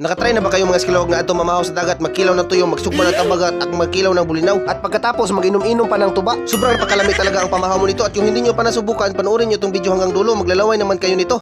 Nakatry na ba kayo mga skilog na ato mamahaw sa dagat, magkilaw ng tuyong, magsugba ng tabagat at magkilaw ng bulinaw? At pagkatapos maginom-inom pa ng tuba. Sobrang napakalami talaga ang pamahaw mo nito, at yung hindi nyo pa nasubukan, panoorin nyo itong video hanggang dulo, maglalaway naman kayo nito.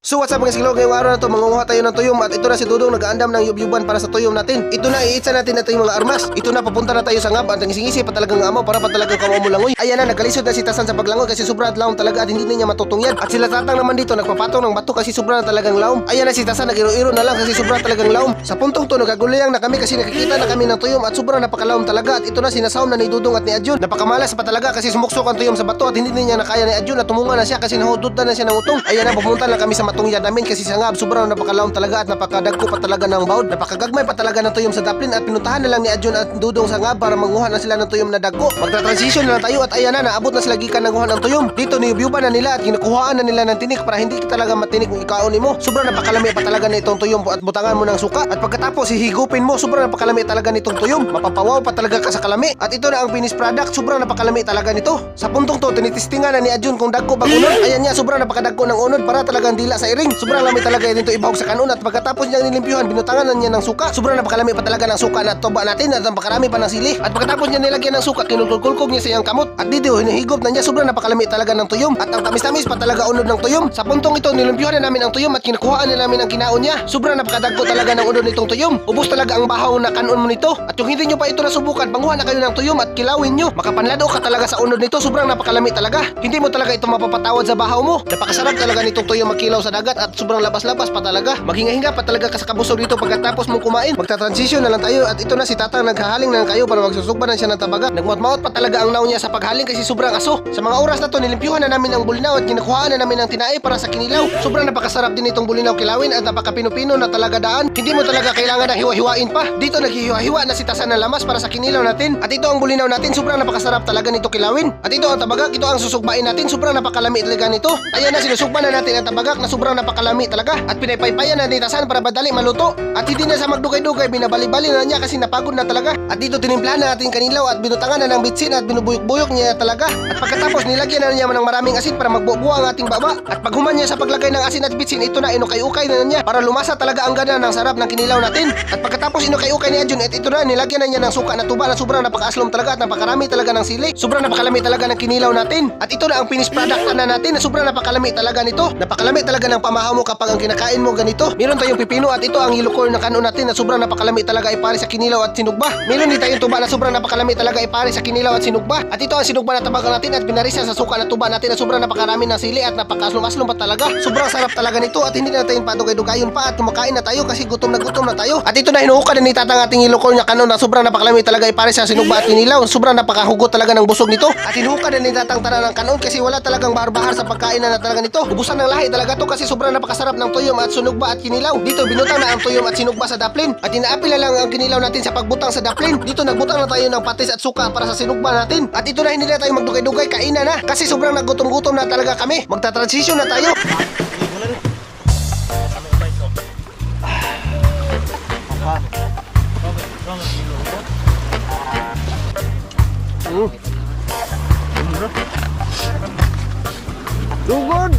So what's up mga skilog, ngayong araw na to mangunguha tayo ng tuyom, at ito na si Dudong nag-aandam ng yubyuban para sa tuyom natin. Ito na, iitsa natin na yung mga armas. Ito na, papunta na tayo sa ngab at ngisingisi pa talagang amaw para pa talagang kamamulangoy. Ayan na, nagkalisod na si Tasan sa paglangoy kasi sobrang laom talaga at hindi na niya matutungyan. At sila Tatang naman dito nagpapatong ng bato kasi sobrang talagang laom. Ayan na si Tasan, nag-iro-iro na lang kasi sobrang talagang laom. Sa puntong to nagaguliyang na kami kasi nakikita na kami ng tuyom at sobrang napakalaom talaga. At ito na, sinasawm na ni Dudong at ni Adjun. Napakamalas pa talaga kasi sumuksok ang tuyom sa bato at hindi niya nakaya ni Adjun at tumunga na siya kasi nahudod na siya ng utong. Ayan na, pumunta lang kami sa matungyan namin kasi sa ngab sobrang napakalaom talaga at napakadagko pa talaga ng baud. Napakagagmay pa talaga ng tuyom sa daplin at pinuntahan na lang ni Adjun at Dudong sa ngab para manguha na sila ng tuyom na dagko. Magtra-transition na lang tayo at ayan na, naabot na sila gikan ng guha ng tuyom. Dito niyubyuban na nila at kinukuhaan na nila ng tinik para hindi talaga matinik ng ikaon mo. Sobrang napakalami pa talaga na itong tuyom at butangan mo ng suka. At pagkatapos hihigupin mo, sobrang napakalami talaga nitong tuyom. Mapapawaw pa talaga ka sa kalami. At ito na ang finished product, sobrang napakalami talaga nito. Sa puntong to, tinitistingan na ni Adjun kung dagko bang unod. Ayan niya, sobrang napakadagko ng unod para talagang dila sa iring. Sobrang lami talaga dito ibahog sa kanon at pagkatapos niyang nilimpyuhan, binutangan na niya ng suka. Sobrang napakalami pa talaga ng suka na tuba natin at napakarami pa ng sili. At pagkatapos niya nilagyan ng suka, kinulkulkulkog niya sa iyang kamot. At dito, hinihigop na niya, sobrang napakalami talaga ng tuyom. At ang tamis-tamis pa talaga unod ng tuyom. Sa puntong ito, nilimpyuhan na namin ang tuyom at kinukuhaan na namin ang kinaon niya. Sobrang napakadagko talaga ng unod nitong tuyom. Ubos talaga ang bahaw na kanon mo nito. At yung hindi nyo pa ito nasubukan, panguha na kayo ng tuyom at kilawin nyo. Makapanlado ka talaga sa unod nito, sobrang napakalami talaga. Hindi mo talaga ito mapapatawad sa bahaw mo. Napakasarap talaga nitong tuyom magkilaw sa dagat at sobrang labas-labas pa talaga. Maghinga-hinga pa talaga ka sa kabusog dito pagkatapos mong kumain. Magta-transition na lang tayo at ito na si Tatang naghahaling na lang kayo para magsusugban na siya ng tabaga. Nagmaot-maot pa talaga ang naw niya sa paghaling kasi sobrang aso. Sa mga oras na to nilimpyuhan na namin ang bulinaw at kinukuhaan na namin ang tinae para sa kinilaw. Sobrang napakasarap din itong bulinaw kilawin at napakapino-pino na talaga daan. Hindi mo talaga kailangan na hiwa-hiwain pa. Dito naghihiwa-hiwa na si Tasan ng lamas para sa kinilaw natin. At ito ang bulinaw natin, sobrang napakasarap talaga nito kilawin. At ito ang tabagak, ito ang susugbain natin, sobrang napakalami talaga nito. Ayan na, sinusugban na natin ang tabagak na sobrang napakalami talaga. At pinaypaypayan na ni Tasan para madali maluto. At hindi na sa magdugay-dugay, binabali-bali na niya kasi napagod na talaga. At dito tinimplahan na natin kanilaw at binutangan na ng bitsin at binubuyok-buyok niya talaga. At pagkatapos nilagyan na niya ng maraming asin para magbuo ang ating baba. At paghuman niya sa paglagay ng asin at bitsin, ito na inukay-ukay na niya para lumasa talaga ang gana ng sarap ng kinilaw natin. At pagkatapos inukay-ukay ni Adjun, at ito na nilagyan na niya ng suka na tuba na sobrang napakaaslom talaga at napakarami talaga ng sili. Sobrang napakalami talaga ng kinilaw natin. At ito na ang finished product na natin na sobrang napakalami talaga nito. Napakalami talaga ng pamahaw mo kapag ang kinakain mo ganito. Meron tayong pipino at ito ang yellow corn na kanon natin na sobrang napakalami talaga ay pare sa kinilaw at sinugba. Meron din tayong tuba na sobrang napakalami talaga ay pare sa kinilaw at sinugba. At ito ang sinugba na tabagan natin at binarisa sa suka na tuba natin na sobrang napakarami ng sili at napakaslom-aslom pa talaga. Sobrang sarap talaga nito at hindi na natin padugay-dugayon pa at kumakain na tayo kasi gutom na tayo. At ito na hinuhukan na ni Tatang ating yellow corn na kanon na sobrang napakalami talaga ay pare sa sinugba at kinilaw. Sobrang napakahugot talaga ng busog nito. At hinuhukan na ni Tatang tanan ng kanon kasi wala talagang bahar-bahar sa pagkain na talaga nito. Ubusan ng lahi talaga to kasi sobrang napakasarap ng tuyom at sunugba at kinilaw. Dito binutang na ang tuyom at sinugba sa daplin. At inaapil na lang ang kinilaw natin sa pagbutang sa daplin. Dito nagbutang na tayo ng patis at suka para sa sinugba natin. At ito na hindi na tayo magdugay-dugay, kainan na. Kasi sobrang nagutom-gutom na talaga kami. Magta-transition na tayo. Dugod!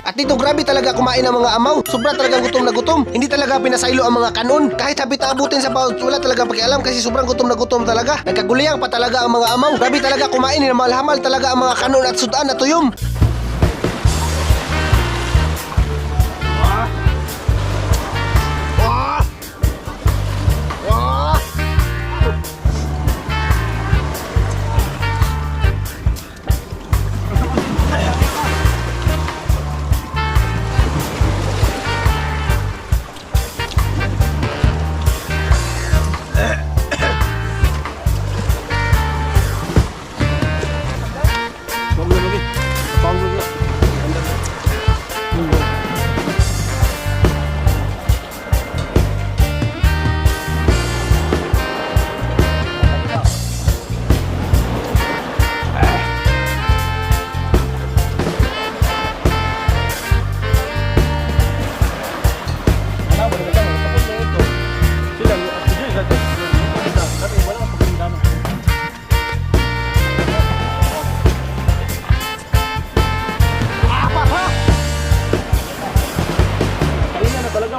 At dito grabe talaga kumain ang mga amaw. Sobra talagang gutom na gutom. Hindi talaga pinasaylo ang mga kanon. Kahit hapit na abutin sa bawat wala talaga pakialam kasi sobrang gutom na gutom talaga. Nagkaguliyang pa talaga ang mga amaw. Grabe talaga kumain, hinamal-hamal talaga ang mga kanon at sudan at tuyom.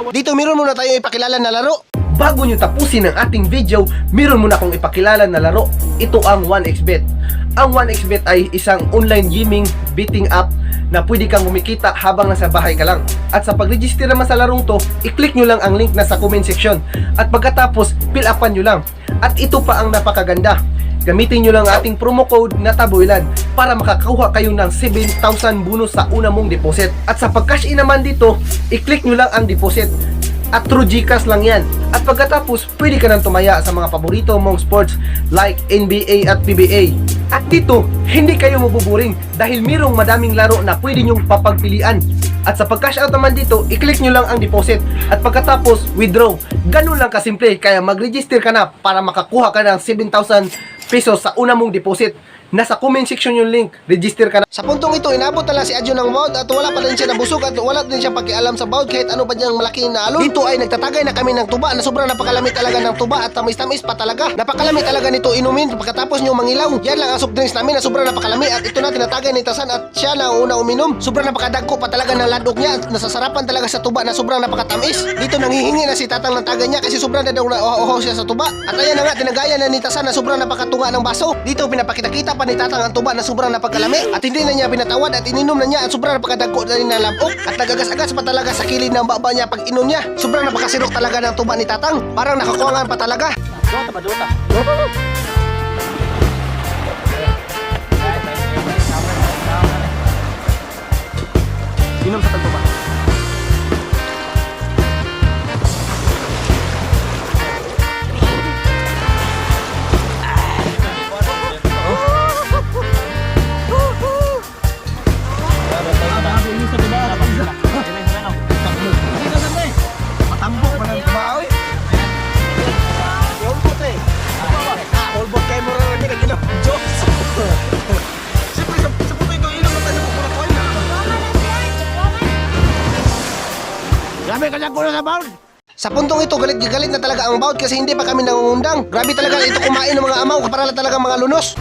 Dito meron muna tayo ipakilala na laro. Bago nyo tapusin ang ating video, meron muna akong ipakilala na laro. Ito ang 1xBet. Ang 1xBet ay isang online gaming betting app na pwede kang kumikita habang nasa bahay ka lang. At sa pag-register naman sa larong to, i-click nyo lang ang link na sa comment section. At pagkatapos, fill upan nyo lang. At ito pa ang napakaganda. Gamitin nyo lang ating promo code na Taboylan para makakakuha kayo ng 7,000 bonus sa una mong deposit. At sa pag-cash in naman dito, i-click nyo lang ang deposit. At through GCash lang yan. At pagkatapos, pwede ka nang tumaya sa mga paborito mong sports like NBA at PBA. At dito, hindi kayo mabuboring dahil mayroong madaming laro na pwede nyong papagpilian. At sa pag-cash out naman dito, i-click nyo lang ang deposit. At pagkatapos, withdraw. Ganun lang kasimple. Kaya mag-register ka na para makakuha ka ng 7,000 pesos sa una mong deposit. Nasa comment section yung link, register ka na. Sa puntong ito, inabot na lang si Adjo ng baud at wala pa rin siya nabusog at wala din siya pakialam sa baud kahit ano pa diyang malaking naalon. Dito ay nagtatagay na kami ng tuba na sobrang napakalamit talaga ng tuba at tamis-tamis pa talaga. Napakalamit talaga nito inumin pagkatapos nyo mangilaw. Yan lang ang soft drinks namin na sobrang napakalami at ito na tinatagay ni Tasan at siya na ang una uminom. Sobrang napakadagko pa talaga ng ladok niya at nasasarapan talaga sa tuba na sobrang napakatamis. Dito nanghihingi na si Tatang ng tagay niya kasi sobrang na daw na oho siya sa tuba. At ayan na nga, tinagayan na ni Tasan na sobrang napakatunga ng baso. Dito pinapakita-kita pa ni Tatang ang tuba na sobrang napagkalami at hindi na niya pinatawad at ininom na niya at sobrang napakadagko na rin na labok at nagagas-agas pa talaga sa kilid ng baba niya pag inom niya. Sobrang napakasirok talaga ng tuba ni Tatang. Parang nakakuangan pa talaga. Inom sa tuba. Sa puntong ito, galit na talaga ang baud kasi hindi pa kami nangungundang. Grabe talaga ito kumain ng mga amaw, kaparala talaga mga lunos.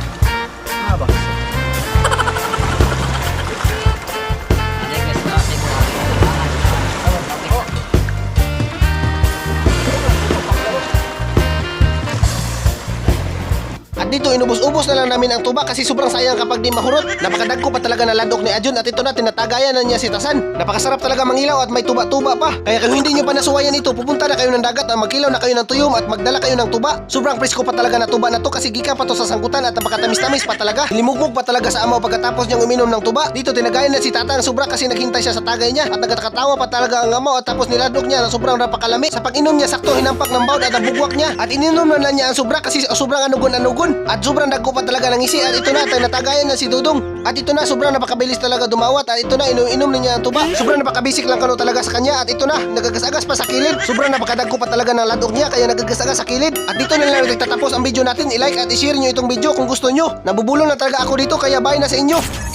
At dito inubos-ubos na lang namin ang tuba kasi sobrang sayang kapag di mahurot. Napakadagko pa talaga na ladok ni Adjon at ito na tinatagayan na niya si Tasan. Napakasarap talaga mangilaw at may tuba-tuba pa. Kaya kung hindi nyo pa nasuwayan ito, pupunta na kayo ng dagat at magkilaw na kayo ng tuyom at magdala kayo ng tuba. Sobrang presko pa talaga na tuba na to kasi gika pa to sa sangkutan at napakatamis-tamis pa talaga. Limugmug pa talaga sa amaw pagkatapos niyang uminom ng tuba. Dito tinagayan na si Tatang sobra kasi naghintay siya sa tagay niya at nagkatawa pa talaga ang amaw at tapos niladok niya na sobrang napakalami. Sa pag-inom niya sakto hinampak ng baud at ang bugwak niya at ininom na niya ang sobra kasi sobrang anugon-anugon at sobrang dagko pa talaga ng isi at ito na natagayan na si Dudong at ito na sobrang napakabilis talaga dumawat at ito na inom niya ang tuba. Sobrang napakabisik lang kano talaga sa kanya at ito na nagagas-agas pa sa kilid. Sobrang napakadagko pa talaga ng ladok niya kaya nagagas-agas sa kilid. At dito na lang nagtatapos ang video natin. I-like at i-share nyo itong video kung gusto nyo. Nabubulong na talaga ako dito kaya bye na sa inyo.